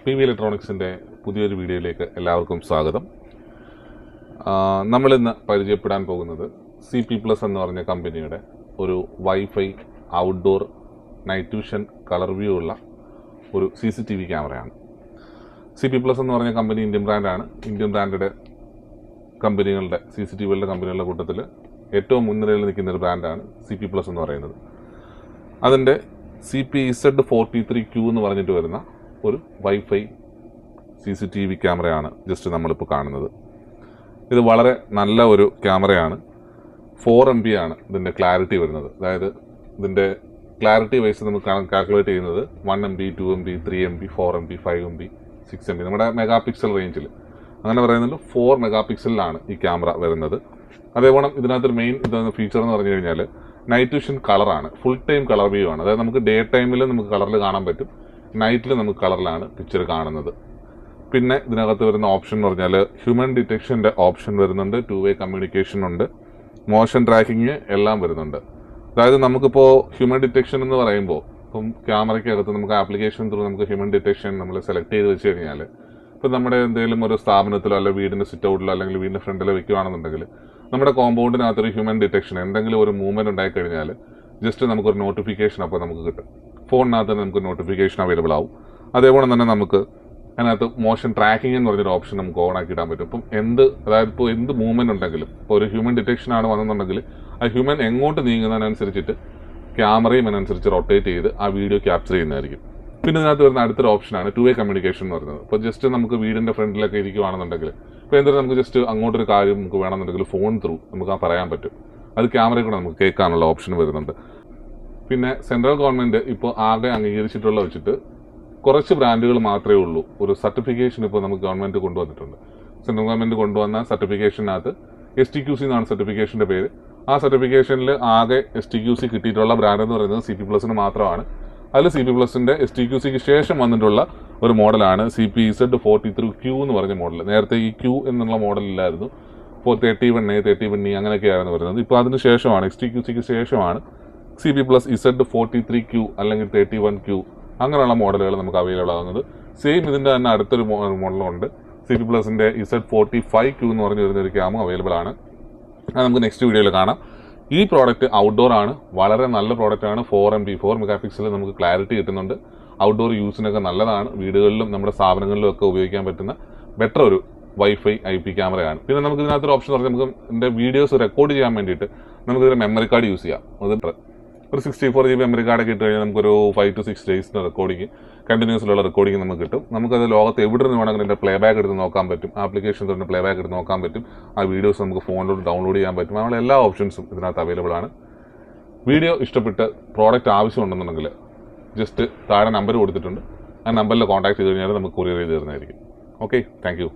PV ഇലക്ട്രോണിക്സിൻ്റെ പുതിയൊരു വീഡിയോയിലേക്ക് എല്ലാവർക്കും സ്വാഗതം. നമ്മളിന്ന് പരിചയപ്പെടാൻ പോകുന്നത് CP Plus എന്ന് പറഞ്ഞ കമ്പനിയുടെ ഒരു wifi outdoor night vision colour view ഉള്ള ഒരു CCTV ക്യാമറയാണ്. CP Plus എന്ന് പറഞ്ഞ കമ്പനി ഇന്ത്യൻ ബ്രാൻഡാണ്. ഇന്ത്യൻ ബ്രാൻഡഡ് കമ്പനികളുടെ CCTVകളുടെ കമ്പനികളുടെ കൂട്ടത്തിൽ ഏറ്റവും മുൻനിരയിൽ നിൽക്കുന്ന ഒരു ബ്രാൻഡാണ് CP Plus എന്ന് പറയുന്നത്. അതിൻ്റെ CPZ43Q എന്ന് പറഞ്ഞിട്ട് വരുന്ന ഒരു വൈഫൈ CCTV ക്യാമറയാണ് ജസ്റ്റ് നമ്മളിപ്പോൾ കാണുന്നത്. ഇത് വളരെ നല്ല ഒരു ക്യാമറയാണ്. 4 MB ആണ് ഇതിൻ്റെ ക്ലാരിറ്റി വരുന്നത്. അതായത് ഇതിൻ്റെ ക്ലാരിറ്റി വൈസ് നമുക്ക് കാൽക്കുലേറ്റ് ചെയ്യുന്നത് 1 MB, 2 MB, 3 MB, 4 MB, 5 MB, 6 MB നമ്മുടെ മെഗാ പിക്സൽ റേഞ്ചിൽ അങ്ങനെ പറയുന്നത് 4 മെഗാ പിക്സലിലാണ് ഈ ക്യാമറ വരുന്നത്. അതേപോലെ ഇതിനകത്തൊരു മെയിൻ ഫീച്ചർ എന്ന് പറഞ്ഞു കഴിഞ്ഞാൽ നൈറ്റ് വിഷൻ കളറാണ്. ഫുൾ ടൈം കളർ വ്യൂ ആണ്. അതായത് നമുക്ക് ഡേ ടൈമിൽ നമുക്ക് കളറിൽ കാണാൻ പറ്റും, നൈറ്റിൽ നമുക്ക് കളറിലാണ് പിക്ചർ കാണുന്നത്. പിന്നെ ഇതിനകത്ത് വരുന്ന ഓപ്ഷൻ എന്ന് പറഞ്ഞാൽ ഹ്യൂമൻ ഡിറ്റക്ഷൻ്റെ ഓപ്ഷൻ വരുന്നുണ്ട്, 2-way കമ്മ്യൂണിക്കേഷൻ ഉണ്ട്, മോഷൻ ട്രാക്കിങ് എല്ലാം വരുന്നുണ്ട്. അതായത് നമുക്കിപ്പോൾ ഹ്യൂമൻ ഡിറ്റക്ഷൻ എന്ന് പറയുമ്പോൾ ഇപ്പം ക്യാമറയ്ക്കകത്ത് നമുക്ക് ആപ്ലിക്കേഷൻ ത്രൂ നമുക്ക് ഹ്യൂമൻ ഡിറ്റക്ഷൻ നമ്മൾ സെലക്ട് ചെയ്ത് വെച്ച് കഴിഞ്ഞാൽ ഇപ്പം നമ്മുടെ എന്തെങ്കിലും ഒരു സ്ഥാപനത്തിലോ അല്ലെങ്കിൽ വീടിൻ്റെ സിറ്റ് ഔട്ടിലോ അല്ലെങ്കിൽ വീടിൻ്റെ ഫ്രണ്ടിലോ വെക്കുകയാണെന്നുണ്ടെങ്കിൽ നമ്മുടെ കോമ്പൗണ്ടിനകത്തൊരു ഹ്യൂമൻ ഡിറ്റക്ഷൻ എന്തെങ്കിലും ഒരു മൂവ്മെൻറ്റ് ഉണ്ടായിക്കഴിഞ്ഞാൽ ജസ്റ്റ് നമുക്കൊരു നോട്ടിഫിക്കേഷൻ അപ്പോൾ നമുക്ക് കിട്ടും. ഫോണിനകത്ത് തന്നെ നമുക്ക് നോട്ടിഫിക്കേഷൻ അവൈലബിൾ ആവും. അതേപോലെ തന്നെ നമുക്ക് അതിനകത്ത് മോഷൻ ട്രാക്കിംഗ് എന്ന് പറഞ്ഞൊരു ഓപ്ഷൻ നമുക്ക് ഓൺ ആക്കി ഇടാൻ പറ്റും. ഇപ്പം അതായത് ഇപ്പോൾ എന്ത് മൂവ്മെൻറ്റ് ഉണ്ടെങ്കിലും ഇപ്പോൾ ഒരു ഹ്യൂമൻ ഡിറ്റക്ഷൻ ആണ് വന്നെന്നുണ്ടെങ്കിൽ ആ ഹ്യൂമൻ എങ്ങോട്ട് നീങ്ങുന്നതിനനുസരിച്ചിട്ട് ക്യാമറയും അതിനനുസരിച്ച് റൊട്ടേറ്റ് ചെയ്ത് ആ വീഡിയോ ക്യാപ്ചർ ചെയ്യുന്നതായിരിക്കും. പിന്നെ ഇതിനകത്ത് വരുന്ന അടുത്തൊരു ഓപ്ഷനാണ് 2-way കമ്മ്യൂണിക്കേഷൻ എന്ന് പറയുന്നത്. ഇപ്പോൾ ജസ്റ്റ് നമുക്ക് വീടിൻ്റെ ഫ്രണ്ടിലൊക്കെ ഇരിക്കുകയാണെന്നുണ്ടെങ്കിൽ ഇപ്പോൾ എന്തെങ്കിലും നമുക്ക് ജസ്റ്റ് അങ്ങോട്ടൊരു കാര്യം നമുക്ക് വേണമെന്നുണ്ടെങ്കിൽ ഫോൺ ത്രൂ നമുക്ക് ആ പറയാൻ പറ്റും. അത് ക്യാമറയിൽ കൂടെ നമുക്ക് കേൾക്കാനുള്ള ഓപ്ഷൻ വരുന്നുണ്ട്. പിന്നെ സെൻട്രൽ ഗവൺമെൻറ് ഇപ്പോൾ ആകെ അംഗീകരിച്ചിട്ടുള്ള വെച്ചിട്ട് കുറച്ച് ബ്രാൻഡുകൾ മാത്രമേ ഉള്ളൂ. ഒരു സർട്ടിഫിക്കേഷൻ ഇപ്പോൾ നമുക്ക് ഗവൺമെൻറ് കൊണ്ടുവന്നിട്ടുണ്ട്. സെൻട്രൽ ഗവൺമെൻറ് കൊണ്ടുവന്ന സർട്ടിഫിക്കേഷനകത്ത് STQC എന്നാണ് സർട്ടിഫിക്കേഷൻ്റെ പേര്. ആ സർട്ടിഫിക്കേഷനിൽ ആകെ STQC കിട്ടിയിട്ടുള്ള ബ്രാൻഡ് എന്ന് പറയുന്നത് CP Plusന് മാത്രമാണ്. അതിൽ CP Plusന്റെ STQCക്ക് ശേഷം വന്നിട്ടുള്ള ഒരു മോഡലാണ് CPZ43Q എന്ന് പറഞ്ഞ മോഡൽ. നേരത്തെ ഈ Q എന്നുള്ള മോഡലില്ലായിരുന്നു. ഇപ്പോൾ 31A, 31E അങ്ങനെയൊക്കെയായിരുന്നു വരുന്നത്. ഇപ്പോൾ അതിന് ശേഷമാണ് STQCക്ക് ശേഷമാണ് CP Plus Z43Q അല്ലെങ്കിൽ 31Q അങ്ങനെയുള്ള മോഡലുകൾ നമുക്ക് അവൈലബിൾ ആകുന്നത്. സെയിം ഇതിൻ്റെ തന്നെ അടുത്തൊരു മോഡലുണ്ട്, CP Plusന്റെ Z45Q എന്ന് പറഞ്ഞു വരുന്ന ഒരു ക്യാമും അവൈലബിൾ ആണ്. അത് നമുക്ക് നെക്സ്റ്റ് വീഡിയോയിൽ കാണാം. ഈ പ്രോഡക്റ്റ് ഔട്ട്ഡോർ ആണ്, വളരെ നല്ല പ്രോഡക്റ്റാണ്. 4 MB 4 മെഗാ പിക്സലിൽ നമുക്ക് ക്ലാരിറ്റി കിട്ടുന്നുണ്ട്. ഔട്ട്ഡോർ യൂസിനൊക്കെ നല്ലതാണ്. വീടുകളിലും നമ്മുടെ സ്ഥാപനങ്ങളിലും ഒക്കെ ഉപയോഗിക്കാൻ പറ്റുന്ന ബെറ്റർ ഒരു വൈഫൈ IP ക്യാമറയാണ്. പിന്നെ നമുക്ക് ഇതിനകത്തൊരു ഓപ്ഷൻ പറഞ്ഞാൽ നമുക്ക് ഇതിൻ്റെ വീഡിയോസ് റെക്കോർഡ് ചെയ്യാൻ വേണ്ടിയിട്ട് നമുക്കിതിൻ്റെ മെമ്മറി കാർഡ് യൂസ് ചെയ്യാം. അത് ഒരു 64 GB മെമ്മറി കാർഡൊക്കെ ഇട്ട് കഴിഞ്ഞാൽ നമുക്കൊരു 5 to 6 ഡേയ്സിൻ്റെ റെക്കോർഡിങ്, കണ്ടിന്യൂസിലുള്ള റെക്കോർഡിങ് നമുക്ക് കിട്ടും. നമുക്കത് ലോകത്ത് എവിടെ നിന്ന് വേണമെങ്കിൽ ഇതിൻ്റെ പ്ലേ ബാക്ക് എടുത്ത് നോക്കാൻ പറ്റും. ആപ്ലിക്കേഷൻ തന്നെ പ്ലേ ബാക്ക് എടുത്ത് നോക്കാൻ പറ്റും. ആ വീഡിയോസ് നമുക്ക് ഫോണിലോട്ട് ഡൗൺലോഡ് ചെയ്യാൻ പറ്റും. അങ്ങനെയുള്ള എല്ലാ ഓപ്ഷൻസും ഇതിനകത്ത് അവൈലബിൾ ആണ്. വീഡിയോ ഇഷ്ടപ്പെട്ട് പ്രോഡക്റ്റ് ആവശ്യമുണ്ടെന്നുണ്ടെങ്കിൽ ജസ്റ്റ് താഴെ നമ്പർ കൊടുത്തിട്ടുണ്ട്. ആ നമ്പറിൽ കോൺടാക്ട് ചെയ്ത് കഴിഞ്ഞാൽ നമുക്ക് കൊറിയർ ചെയ്ത് തരുന്നതായിരിക്കും. Okay, thank you.